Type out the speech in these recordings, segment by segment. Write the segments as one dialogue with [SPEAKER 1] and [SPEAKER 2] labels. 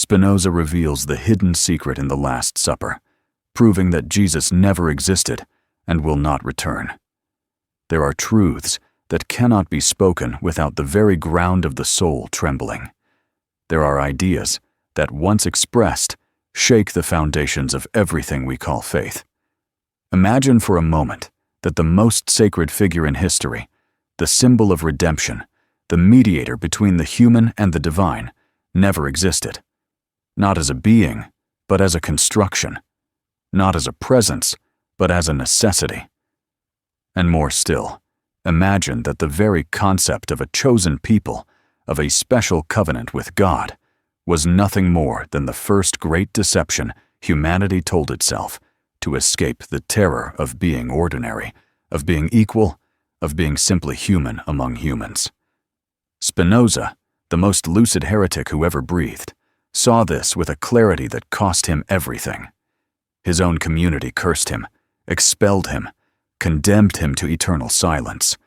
[SPEAKER 1] Spinoza reveals the hidden secret in the Last Supper, proving that Jesus never existed and will not return. There are truths that cannot be spoken without the very ground of the soul trembling. There are ideas that, once expressed, shake the foundations of everything we call faith. Imagine for a moment that the most sacred figure in history, the symbol of redemption, the mediator between the human and the divine, never existed. Not as a being, but as a construction. Not as a presence, but as a necessity. And more still, imagine that the very concept of a chosen people, of a special covenant with God, was nothing more than the first great deception humanity told itself to escape the terror of being ordinary, of being equal, of being simply human among humans. Spinoza, the most lucid heretic who ever breathed, saw this with a clarity that cost him everything. His own community cursed him, expelled him, condemned him to eternal silence.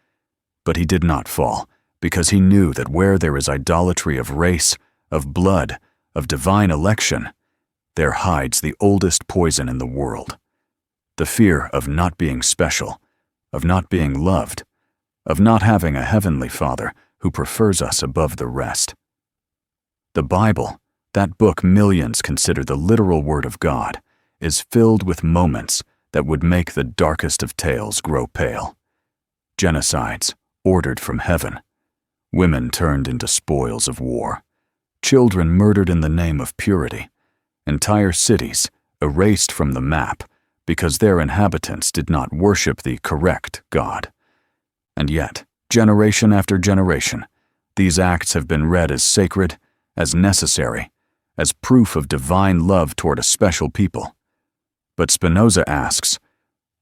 [SPEAKER 1] But he did not fall, because he knew that where there is idolatry of race, of blood, of divine election, there hides the oldest poison in the world. The fear of not being special, of not being loved, of not having a heavenly Father who prefers us above the rest. The Bible, that book millions consider the literal word of God, is filled with moments that would make the darkest of tales grow pale. Genocides ordered from heaven, women turned into spoils of war, children murdered in the name of purity, entire cities erased from the map because their inhabitants did not worship the correct God. And yet, generation after generation, these acts have been read as sacred, as necessary, as proof of divine love toward a special people. But Spinoza asks,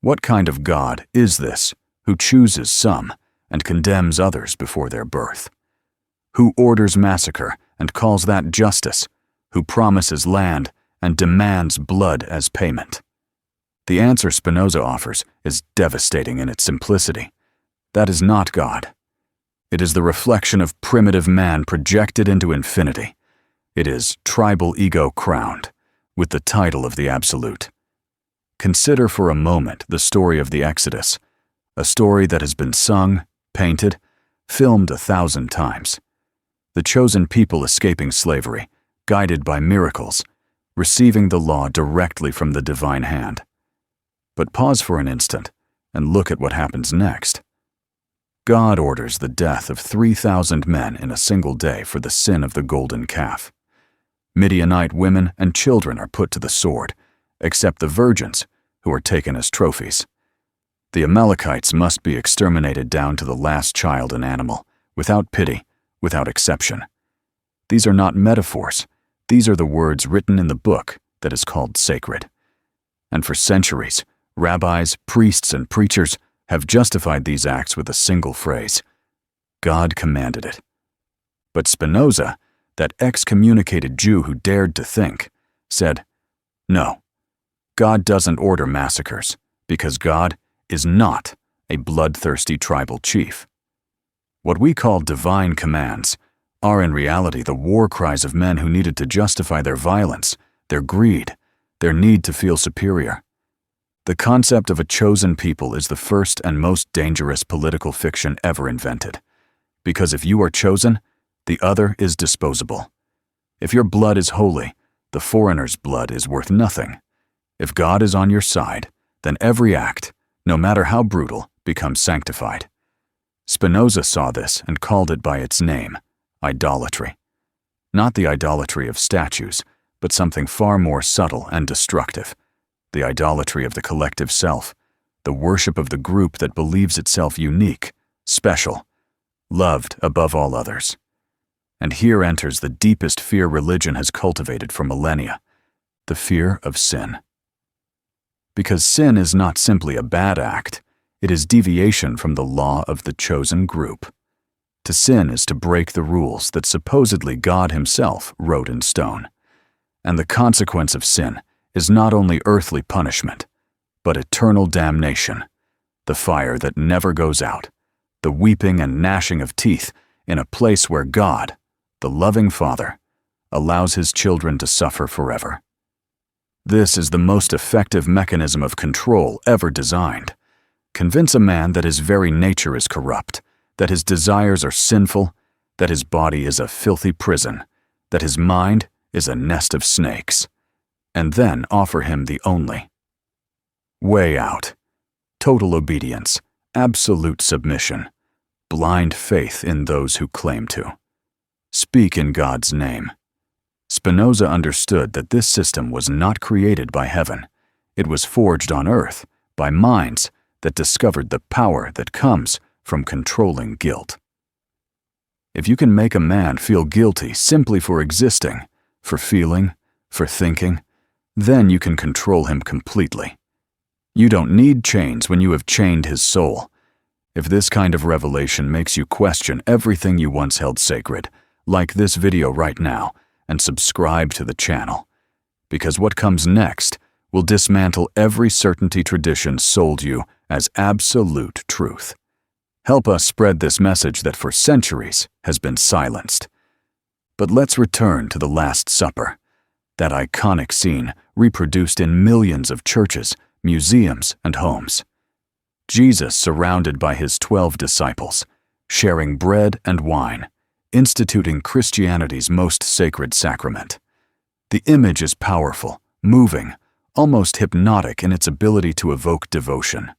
[SPEAKER 1] what kind of God is this who chooses some and condemns others before their birth? Who orders massacre and calls that justice? Who promises land and demands blood as payment? The answer Spinoza offers is devastating in its simplicity. That is not God. It is the reflection of primitive man projected into infinity. It is tribal ego crowned with the title of the Absolute. Consider for a moment the story of the Exodus, a story that has been sung, painted, filmed 1,000 times. The chosen people escaping slavery, guided by miracles, receiving the law directly from the divine hand. But pause for an instant and look at what happens next. God orders the death of 3,000 men in a single day for the sin of the golden calf. Midianite women and children are put to the sword, except the virgins, who are taken as trophies. The Amalekites must be exterminated down to the last child and animal, without pity, without exception. These are not metaphors. These are the words written in the book that is called sacred. And for centuries, rabbis, priests, and preachers have justified these acts with a single phrase: God commanded it. But Spinoza, that excommunicated Jew who dared to think, said, no, God doesn't order massacres, because God is not a bloodthirsty tribal chief. What we call divine commands are in reality the war cries of men who needed to justify their violence, their greed, their need to feel superior. The concept of a chosen people is the first and most dangerous political fiction ever invented, because if you are chosen, the other is disposable. If your blood is holy, the foreigner's blood is worth nothing. If God is on your side, then every act, no matter how brutal, becomes sanctified. Spinoza saw this and called it by its name, idolatry. Not the idolatry of statues, but something far more subtle and destructive. The idolatry of the collective self, the worship of the group that believes itself unique, special, loved above all others. And here enters the deepest fear religion has cultivated for millennia, the fear of sin. Because sin is not simply a bad act, it is deviation from the law of the chosen group. To sin is to break the rules that supposedly God himself wrote in stone. And the consequence of sin is not only earthly punishment, but eternal damnation, the fire that never goes out, the weeping and gnashing of teeth in a place where God, the loving Father, allows his children to suffer forever. This is the most effective mechanism of control ever designed. Convince a man that his very nature is corrupt, that his desires are sinful, that his body is a filthy prison, that his mind is a nest of snakes, and then offer him the only way out: total obedience, absolute submission, blind faith in those who claim to. Speak in God's name. Spinoza understood that this system was not created by heaven. It was forged on earth by minds that discovered the power that comes from controlling guilt. If you can make a man feel guilty simply for existing, for feeling, for thinking, then you can control him completely. You don't need chains when you have chained his soul. If this kind of revelation makes you question everything you once held sacred, like this video right now and subscribe to the channel, because what comes next will dismantle every certainty tradition sold you as absolute truth. Help us spread this message that for centuries has been silenced. But let's return to the Last Supper, that iconic scene reproduced in millions of churches, museums, and homes. Jesus surrounded by his 12 disciples, sharing bread and wine, instituting Christianity's most sacred sacrament. The image is powerful, moving, almost hypnotic in its ability to evoke devotion.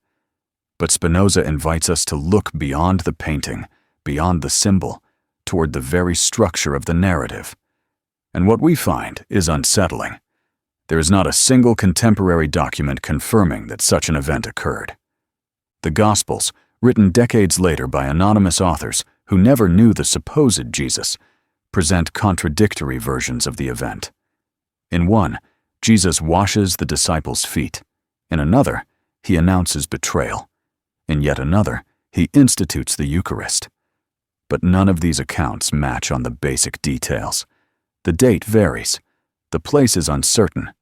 [SPEAKER 1] But Spinoza invites us to look beyond the painting, beyond the symbol, toward the very structure of the narrative. And what we find is unsettling. There is not a single contemporary document confirming that such an event occurred. The Gospels, written decades later by anonymous authors who never knew the supposed Jesus, present contradictory versions of the event. In one, Jesus washes the disciples' feet. In another, he announces betrayal. In yet another, he institutes the Eucharist. But none of these accounts match on the basic details. The date varies. The place is uncertain.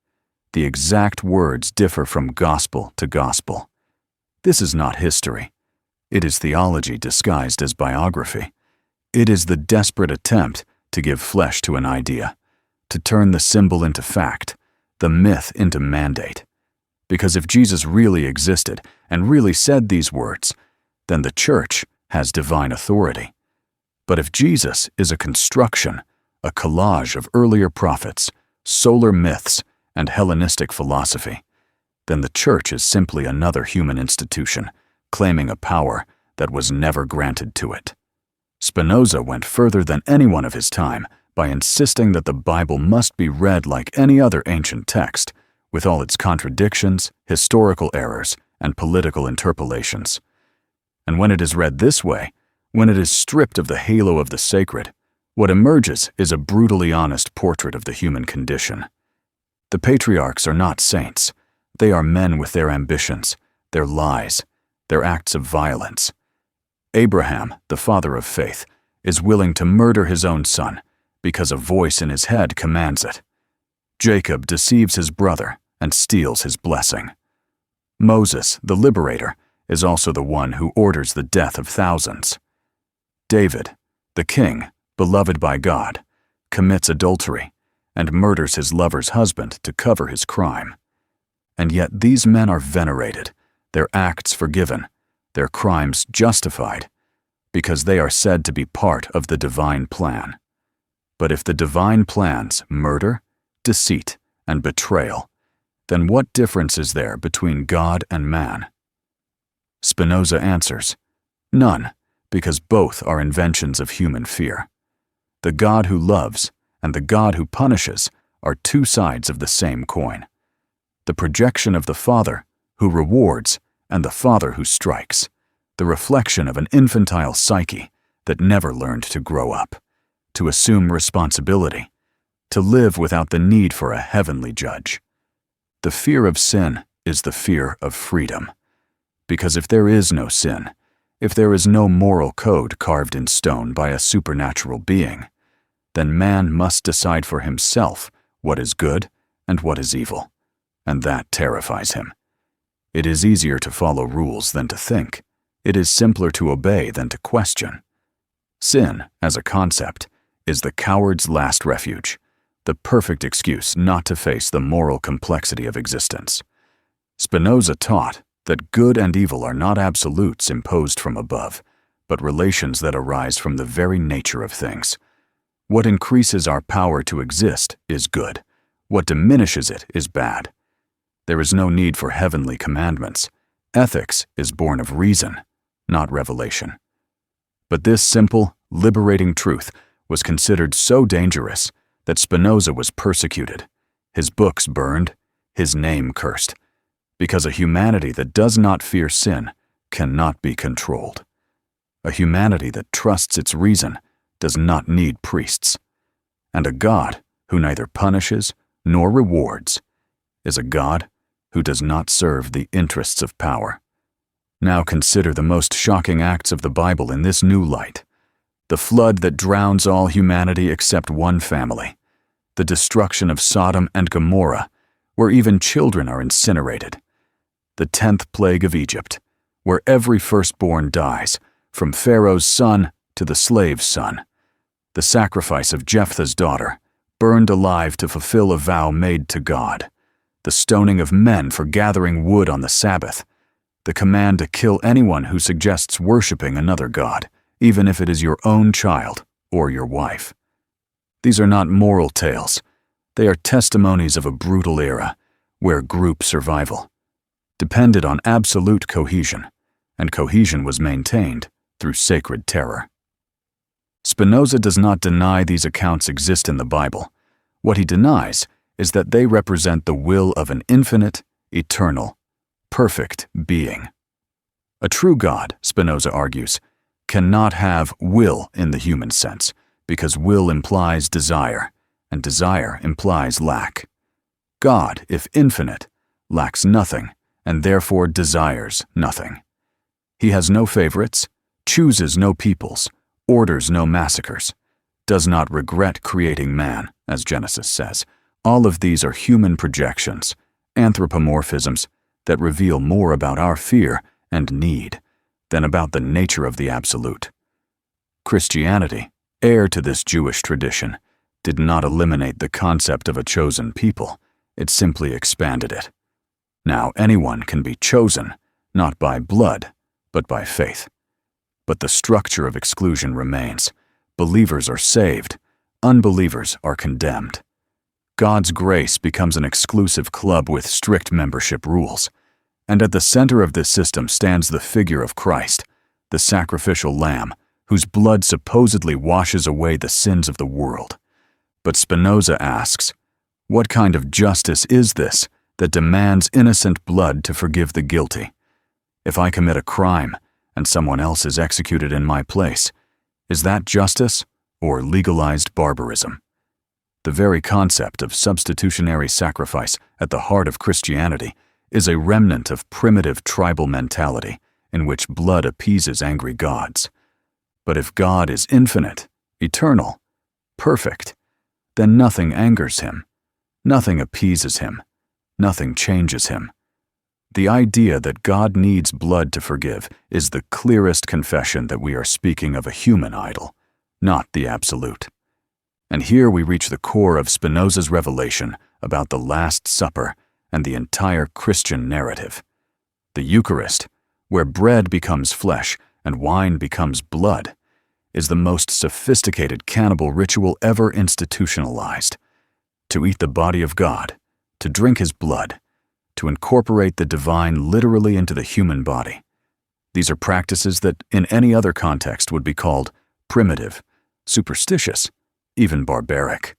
[SPEAKER 1] The exact words differ from gospel to gospel. This is not history. It is theology disguised as biography. It is the desperate attempt to give flesh to an idea, to turn the symbol into fact, the myth into mandate. Because if Jesus really existed and really said these words, then the Church has divine authority. But if Jesus is a construction, a collage of earlier prophets, solar myths, and Hellenistic philosophy, then the Church is simply another human institution, claiming a power that was never granted to it. Spinoza went further than anyone of his time by insisting that the Bible must be read like any other ancient text, with all its contradictions, historical errors, and political interpolations. And when it is read this way, when it is stripped of the halo of the sacred, what emerges is a brutally honest portrait of the human condition. The patriarchs are not saints. They are men with their ambitions, their lies, their acts of violence. Abraham, the father of faith, is willing to murder his own son because a voice in his head commands it. Jacob deceives his brother and steals his blessing. Moses, the liberator, is also the one who orders the death of thousands. David, the king, beloved by God, commits adultery and murders his lover's husband to cover his crime. And yet these men are venerated, their acts forgiven, their crimes justified, because they are said to be part of the divine plan. But if the divine plan's murder, deceit, and betrayal, then what difference is there between God and man? Spinoza answers, none, because both are inventions of human fear. The God who loves and the God who punishes are two sides of the same coin. The projection of the Father, who rewards, and the Father who strikes, the reflection of an infantile psyche that never learned to grow up, to assume responsibility, to live without the need for a heavenly judge. The fear of sin is the fear of freedom, because if there is no sin, if there is no moral code carved in stone by a supernatural being, then man must decide for himself what is good and what is evil, and that terrifies him. It is easier to follow rules than to think. It is simpler to obey than to question. Sin, as a concept, is the coward's last refuge, the perfect excuse not to face the moral complexity of existence. Spinoza taught that good and evil are not absolutes imposed from above, but relations that arise from the very nature of things. What increases our power to exist is good. What diminishes it is bad. There is no need for heavenly commandments. Ethics is born of reason, not revelation. But this simple, liberating truth was considered so dangerous that Spinoza was persecuted, his books burned, his name cursed, because a humanity that does not fear sin cannot be controlled. A humanity that trusts its reason does not need priests. And a God who neither punishes nor rewards is a God who does not serve the interests of power. Now consider the most shocking acts of the Bible in this new light. The flood that drowns all humanity except one family. The destruction of Sodom and Gomorrah, where even children are incinerated. The 10th plague of Egypt, where every firstborn dies, from Pharaoh's son to the slave's son. The sacrifice of Jephthah's daughter, burned alive to fulfill a vow made to God. The stoning of men for gathering wood on the Sabbath. The command to kill anyone who suggests worshiping another god, even if it is your own child or your wife. These are not moral tales. They are testimonies of a brutal era, where group survival depended on absolute cohesion, and cohesion was maintained through sacred terror. Spinoza does not deny these accounts exist in the Bible. What he denies is that they represent the will of an infinite, eternal, perfect being. A true God, Spinoza argues, cannot have will in the human sense, because will implies desire, and desire implies lack. God, if infinite, lacks nothing, and therefore desires nothing. He has no favorites, chooses no peoples, orders no massacres, does not regret creating man, as Genesis says. All of these are human projections, anthropomorphisms, that reveal more about our fear and need than about the nature of the absolute. Christianity, heir to this Jewish tradition, did not eliminate the concept of a chosen people, it simply expanded it. Now anyone can be chosen, not by blood, but by faith. But the structure of exclusion remains. Believers are saved, unbelievers are condemned. God's grace becomes an exclusive club with strict membership rules. And at the center of this system stands the figure of Christ, the sacrificial lamb, whose blood supposedly washes away the sins of the world. But Spinoza asks, what kind of justice is this that demands innocent blood to forgive the guilty? If I commit a crime and someone else is executed in my place, is that justice or legalized barbarism? The very concept of substitutionary sacrifice at the heart of Christianity is a remnant of primitive tribal mentality in which blood appeases angry gods. But if God is infinite, eternal, perfect, then nothing angers him, nothing appeases him, nothing changes him. The idea that God needs blood to forgive is the clearest confession that we are speaking of a human idol, not the absolute. And here we reach the core of Spinoza's revelation about the Last Supper and the entire Christian narrative. The Eucharist, where bread becomes flesh and wine becomes blood, is the most sophisticated cannibal ritual ever institutionalized. To eat the body of God, to drink his blood, to incorporate the divine literally into the human body. These are practices that in any other context would be called primitive, superstitious, even barbaric.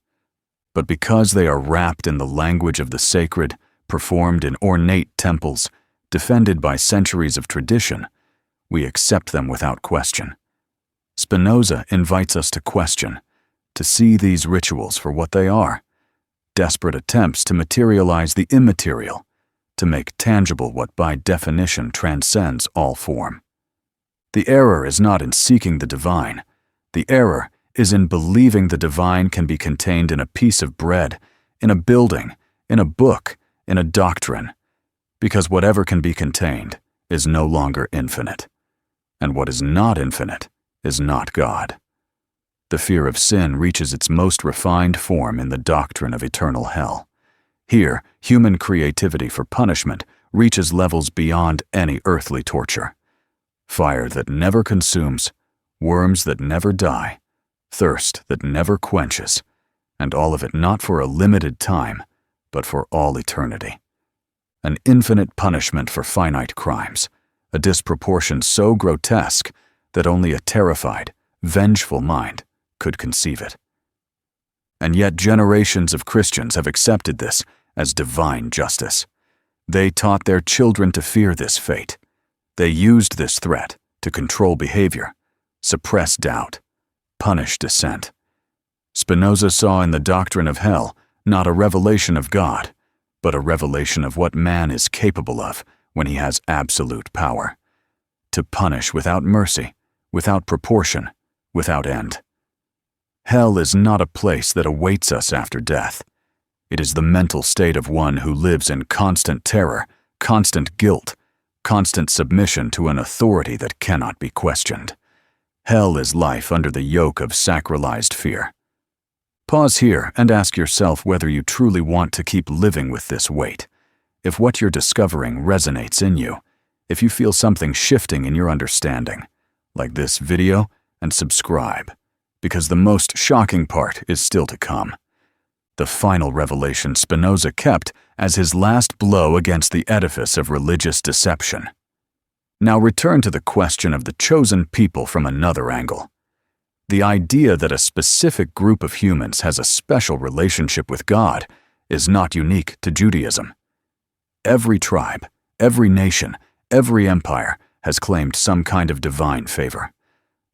[SPEAKER 1] But because they are wrapped in the language of the sacred, performed in ornate temples, defended by centuries of tradition, we accept them without question. Spinoza invites us to question, to see these rituals for what they are, desperate attempts to materialize the immaterial, to make tangible what by definition transcends all form. The error is not in seeking the divine. The error is in believing the divine can be contained in a piece of bread, in a building, in a book, in a doctrine, because whatever can be contained is no longer infinite, and what is not infinite is not God. The fear of sin reaches its most refined form in the doctrine of eternal hell. Here, human creativity for punishment reaches levels beyond any earthly torture. Fire that never consumes, worms that never die, thirst that never quenches, and all of it not for a limited time, but for all eternity. An infinite punishment for finite crimes, a disproportion so grotesque that only a terrified, vengeful mind could conceive it. And yet generations of Christians have accepted this as divine justice. They taught their children to fear this fate. They used this threat to control behavior, suppress doubt, punish dissent. Spinoza saw in the doctrine of hell not a revelation of God, but a revelation of what man is capable of when he has absolute power. To punish without mercy, without proportion, without end. Hell is not a place that awaits us after death. It is the mental state of one who lives in constant terror, constant guilt, constant submission to an authority that cannot be questioned. Hell is life under the yoke of sacralized fear. Pause here and ask yourself whether you truly want to keep living with this weight. If what you're discovering resonates in you, if you feel something shifting in your understanding, like this video and subscribe, because the most shocking part is still to come. The final revelation Spinoza kept as his last blow against the edifice of religious deception. Now return to the question of the chosen people from another angle. The idea that a specific group of humans has a special relationship with God is not unique to Judaism. Every tribe, every nation, every empire has claimed some kind of divine favor.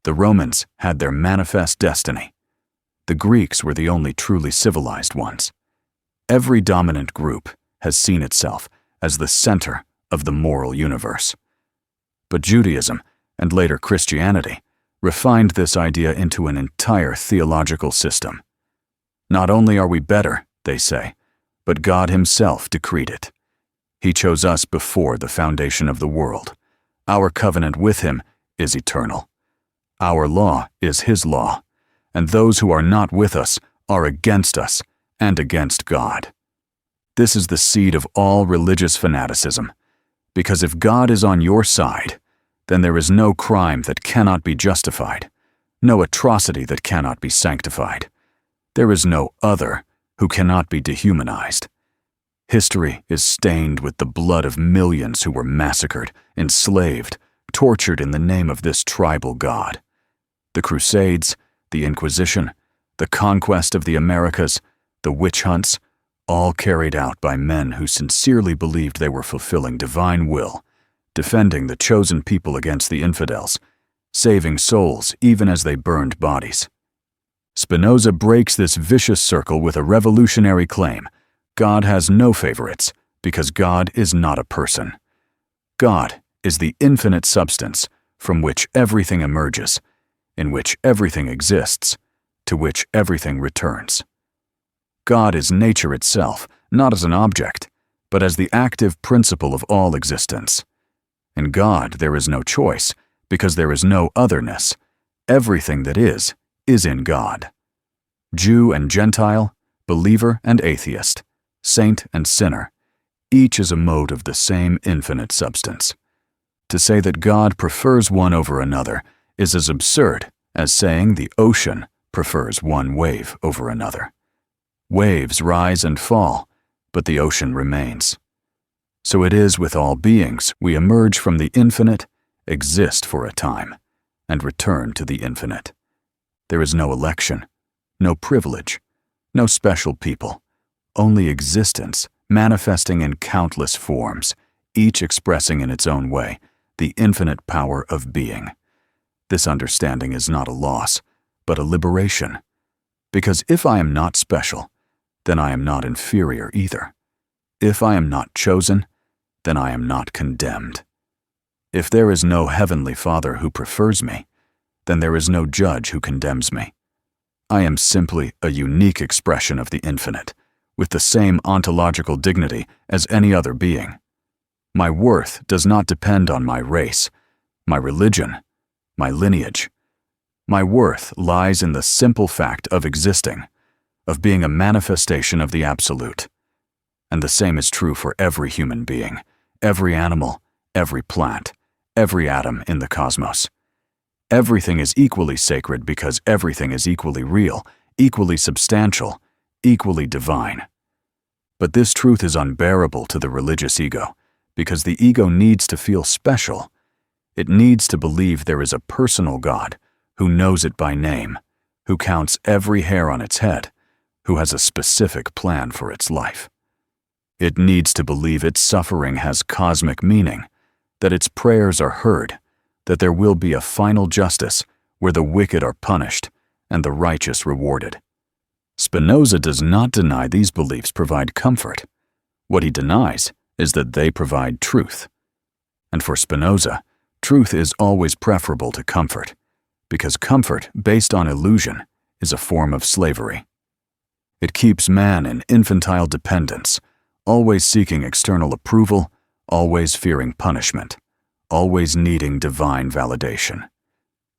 [SPEAKER 1] The Romans had their manifest destiny. The Greeks were the only truly civilized ones. Every dominant group has seen itself as the center of the moral universe. But Judaism, and later Christianity, refined this idea into an entire theological system. Not only are we better, they say, but God Himself decreed it. He chose us before the foundation of the world. Our covenant with Him is eternal. Our law is His law, and those who are not with us are against us and against God. This is the seed of all religious fanaticism, because if God is on your side, then there is no crime that cannot be justified, no atrocity that cannot be sanctified. There is no other who cannot be dehumanized. History is stained with the blood of millions who were massacred, enslaved, tortured in the name of this tribal god. The Crusades, the Inquisition, the conquest of the Americas, the witch hunts, all carried out by men who sincerely believed they were fulfilling divine will, defending the chosen people against the infidels, saving souls even as they burned bodies. Spinoza breaks this vicious circle with a revolutionary claim: God has no favorites because God is not a person. God is the infinite substance from which everything emerges, in which everything exists, to which everything returns. God is nature itself, not as an object, but as the active principle of all existence. In God there is no choice, because there is no otherness. Everything that is in God. Jew and Gentile, believer and atheist, saint and sinner, each is a mode of the same infinite substance. To say that God prefers one over another is as absurd as saying the ocean prefers one wave over another. Waves rise and fall, but the ocean remains. So it is with all beings. We emerge from the infinite, exist for a time, and return to the infinite. There is no election, no privilege, no special people, only existence manifesting in countless forms, each expressing in its own way the infinite power of being. This understanding is not a loss, but a liberation. Because if I am not special, then I am not inferior either. If I am not chosen, then I am not condemned. If there is no heavenly Father who prefers me, then there is no judge who condemns me. I am simply a unique expression of the infinite, with the same ontological dignity as any other being. My worth does not depend on my race, my religion, my lineage. My worth lies in the simple fact of existing, of being a manifestation of the absolute. And the same is true for every human being, every animal, every plant, every atom in the cosmos. Everything is equally sacred because everything is equally real, equally substantial, equally divine. But this truth is unbearable to the religious ego, because the ego needs to feel special. It needs to believe there is a personal God who knows it by name, who counts every hair on its head, who has a specific plan for its life. It needs to believe its suffering has cosmic meaning, that its prayers are heard, that there will be a final justice where the wicked are punished and the righteous rewarded. Spinoza does not deny these beliefs provide comfort. What he denies is that they provide truth. And for Spinoza, truth is always preferable to comfort, because comfort based on illusion is a form of slavery. It keeps man in infantile dependence, always seeking external approval, always fearing punishment, always needing divine validation.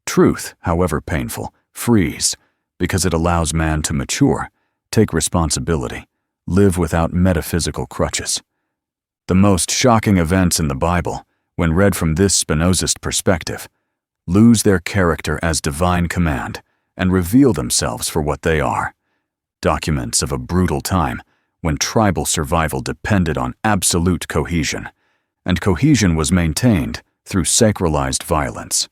[SPEAKER 1] Truth, however painful, frees, because it allows man to mature, take responsibility, live without metaphysical crutches. The most shocking events in the Bible, when read from this Spinozist perspective, lose their character as divine command and reveal themselves for what they are: documents of a brutal time when tribal survival depended on absolute cohesion, and cohesion was maintained through sacralized violence.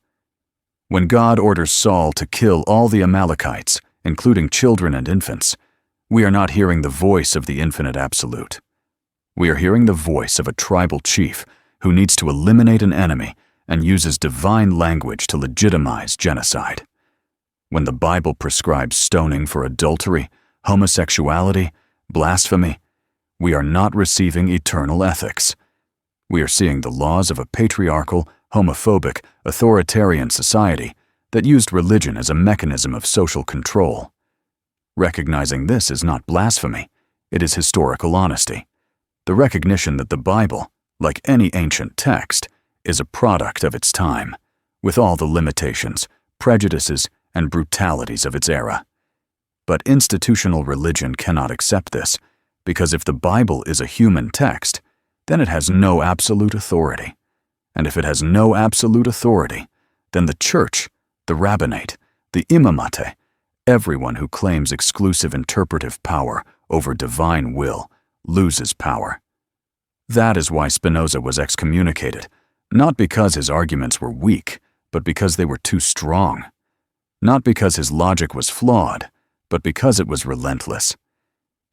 [SPEAKER 1] When God orders Saul to kill all the Amalekites, including children and infants, we are not hearing the voice of the infinite absolute. We are hearing the voice of a tribal chief who needs to eliminate an enemy and uses divine language to legitimize genocide. When the Bible prescribes stoning for adultery, homosexuality, blasphemy, we are not receiving eternal ethics. We are seeing the laws of a patriarchal, homophobic, authoritarian society that used religion as a mechanism of social control. Recognizing this is not blasphemy, it is historical honesty. The recognition that the Bible, like any ancient text, is a product of its time, with all the limitations, prejudices, and brutalities of its era. But institutional religion cannot accept this, because if the Bible is a human text, then it has no absolute authority. And if it has no absolute authority, then the church, the rabbinate, the imamate, everyone who claims exclusive interpretive power over divine will loses power. That is why Spinoza was excommunicated, not because his arguments were weak, but because they were too strong. Not because his logic was flawed, but because it was relentless.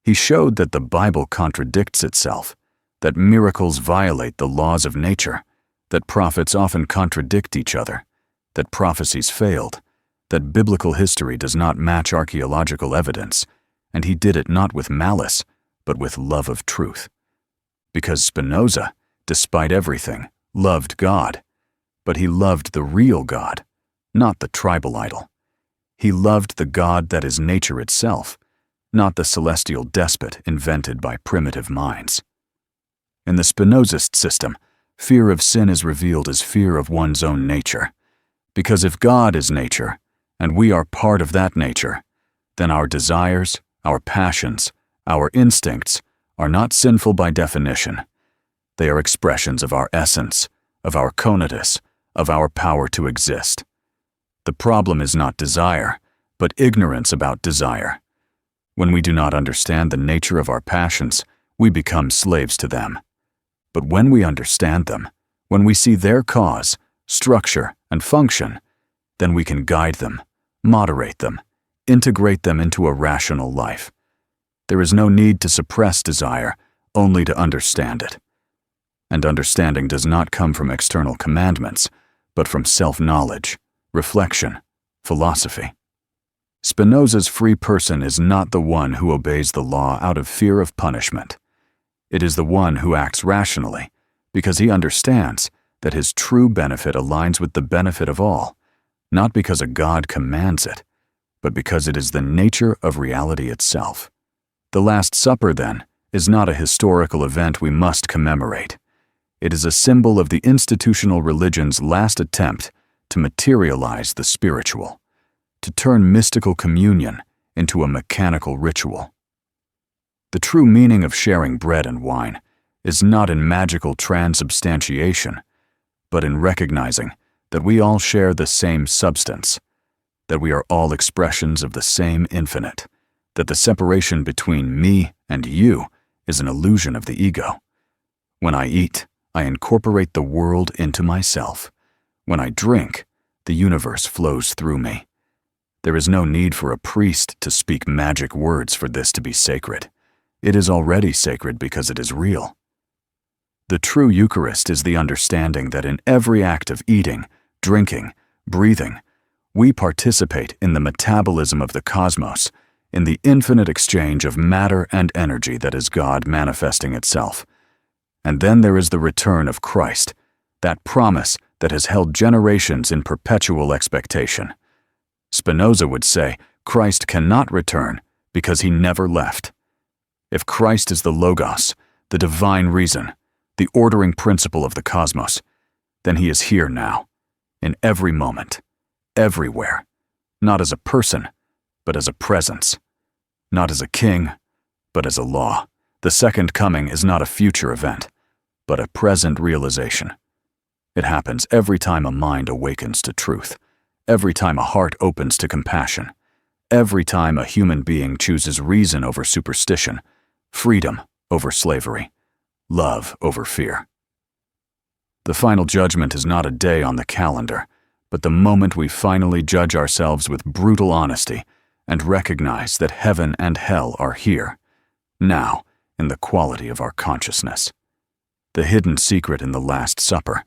[SPEAKER 1] He showed that the Bible contradicts itself, that miracles violate the laws of nature, that prophets often contradict each other, that prophecies failed, that biblical history does not match archaeological evidence, and he did it not with malice, but with love of truth. Because Spinoza, despite everything, loved God, but he loved the real God, not the tribal idol. He loved the God that is nature itself, not the celestial despot invented by primitive minds. In the Spinozist system, fear of sin is revealed as fear of one's own nature. Because if God is nature, and we are part of that nature, then our desires, our passions, our instincts are not sinful by definition. They are expressions of our essence, of our conatus, of our power to exist. The problem is not desire, but ignorance about desire. When we do not understand the nature of our passions, we become slaves to them. But when we understand them, when we see their cause, structure, and function, then we can guide them, moderate them, integrate them into a rational life. There is no need to suppress desire, only to understand it. And understanding does not come from external commandments, but from self-knowledge, reflection, philosophy. Spinoza's free person is not the one who obeys the law out of fear of punishment. It is the one who acts rationally, because he understands that his true benefit aligns with the benefit of all, not because a God commands it, but because it is the nature of reality itself. The Last Supper, then, is not a historical event we must commemorate. It is a symbol of the institutional religion's last attempt to materialize the spiritual, to turn mystical communion into a mechanical ritual. The true meaning of sharing bread and wine is not in magical transubstantiation, but in recognizing that we all share the same substance, that we are all expressions of the same infinite, that the separation between me and you is an illusion of the ego. When I eat, I incorporate the world into myself. When I drink, the universe flows through me. There is no need for a priest to speak magic words for this to be sacred. It is already sacred because it is real. The true Eucharist is the understanding that in every act of eating, drinking, breathing, we participate in the metabolism of the cosmos, in the infinite exchange of matter and energy that is God manifesting itself. And then there is the return of Christ, that promise that has held generations in perpetual expectation. Spinoza would say Christ cannot return because he never left. If Christ is the Logos, the divine reason, the ordering principle of the cosmos, then he is here now, in every moment, everywhere, not as a person, but as a presence, not as a king, but as a law. The second coming is not a future event, but a present realization. It happens every time a mind awakens to truth, every time a heart opens to compassion, every time a human being chooses reason over superstition, freedom over slavery, love over fear. The final judgment is not a day on the calendar, but the moment we finally judge ourselves with brutal honesty and recognize that heaven and hell are here, now, in the quality of our consciousness. The hidden secret in the Last Supper,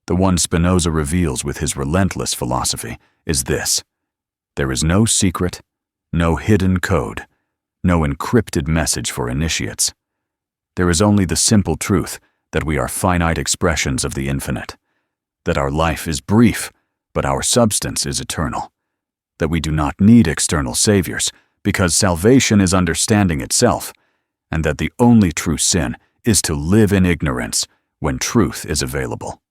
[SPEAKER 1] the one Spinoza reveals with his relentless philosophy, is this: there is no secret, no hidden code, no encrypted message for initiates. There is only the simple truth that we are finite expressions of the infinite, that our life is brief, but our substance is eternal, that we do not need external saviors because salvation is understanding itself, and that the only true sin is to live in ignorance when truth is available.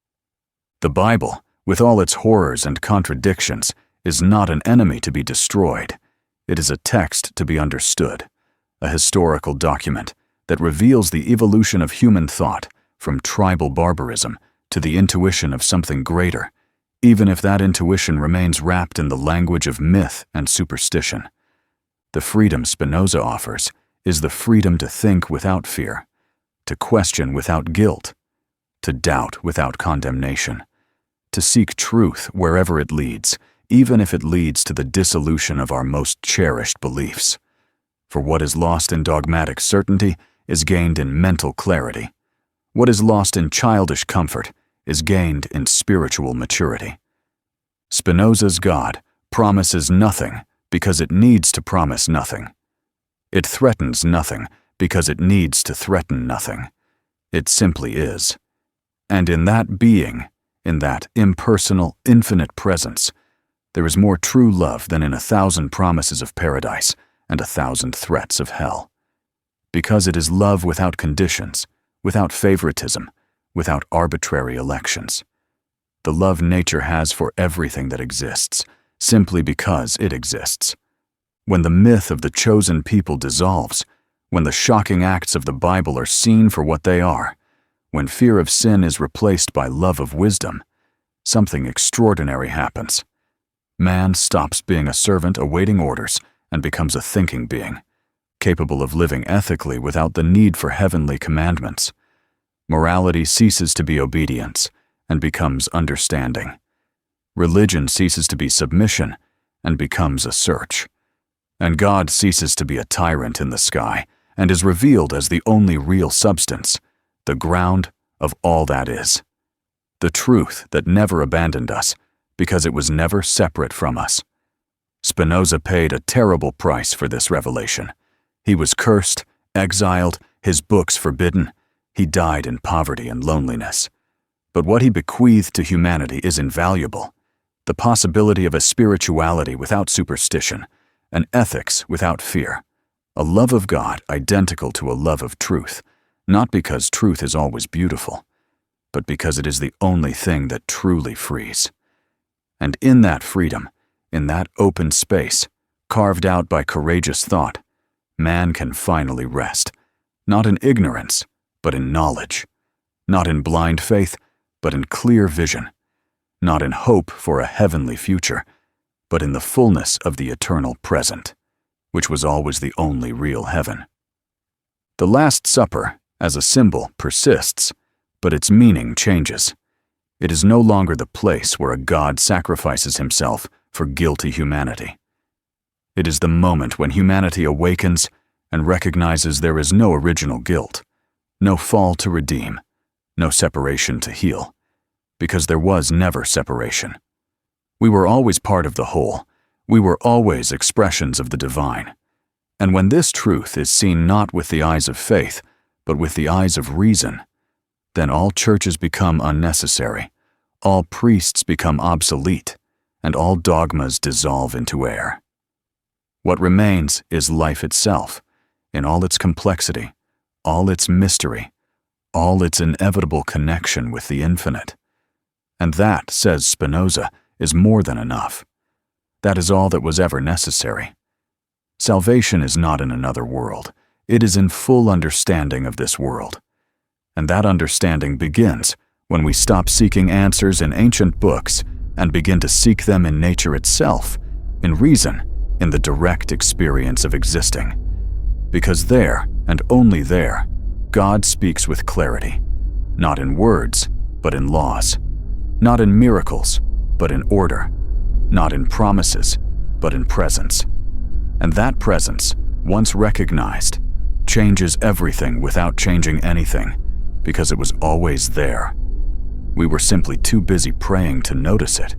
[SPEAKER 1] The Bible, with all its horrors and contradictions, is not an enemy to be destroyed. It is a text to be understood, a historical document that reveals the evolution of human thought from tribal barbarism to the intuition of something greater, even if that intuition remains wrapped in the language of myth and superstition. The freedom Spinoza offers is the freedom to think without fear, to question without guilt, to doubt without condemnation, to seek truth wherever it leads, even if it leads to the dissolution of our most cherished beliefs. For what is lost in dogmatic certainty is gained in mental clarity. What is lost in childish comfort is gained in spiritual maturity. Spinoza's God promises nothing because it needs to promise nothing. It threatens nothing because it needs to threaten nothing. It simply is. And in that being, in that impersonal, infinite presence, there is more true love than in 1,000 promises of paradise and 1,000 threats of hell. Because it is love without conditions, without favoritism, without arbitrary elections. The love nature has for everything that exists, simply because it exists. When the myth of the chosen people dissolves, when the shocking acts of the Bible are seen for what they are, when fear of sin is replaced by love of wisdom, something extraordinary happens. Man stops being a servant awaiting orders and becomes a thinking being, capable of living ethically without the need for heavenly commandments. Morality ceases to be obedience and becomes understanding. Religion ceases to be submission and becomes a search. And God ceases to be a tyrant in the sky and is revealed as the only real substance, the ground of all that is. The truth that never abandoned us because it was never separate from us. Spinoza paid a terrible price for this revelation. He was cursed, exiled, his books forbidden. He died in poverty and loneliness. But what he bequeathed to humanity is invaluable. The possibility of a spirituality without superstition, an ethics without fear, a love of God identical to a love of truth, not because truth is always beautiful, but because it is the only thing that truly frees. And in that freedom, in that open space, carved out by courageous thought, man can finally rest, not in ignorance, but in knowledge, not in blind faith, but in clear vision, not in hope for a heavenly future, but in the fullness of the eternal present, which was always the only real heaven. The Last Supper, as a symbol, persists, but its meaning changes. It is no longer the place where a God sacrifices himself for guilty humanity. It is the moment when humanity awakens and recognizes there is no original guilt, no fall to redeem, no separation to heal, because there was never separation. We were always part of the whole. We were always expressions of the divine. And when this truth is seen not with the eyes of faith, but with the eyes of reason, then all churches become unnecessary, all priests become obsolete, and all dogmas dissolve into air. What remains is life itself, in all its complexity, all its mystery, all its inevitable connection with the infinite. And that, says Spinoza, is more than enough. That is all that was ever necessary. Salvation is not in another world. It is in full understanding of this world. And that understanding begins when we stop seeking answers in ancient books and begin to seek them in nature itself, in reason, in the direct experience of existing. Because there, and only there, God speaks with clarity, not in words, but in laws, not in miracles, but in order, not in promises, but in presence. And that presence, once recognized, changes everything without changing anything, because it was always there. We were simply too busy praying to notice it.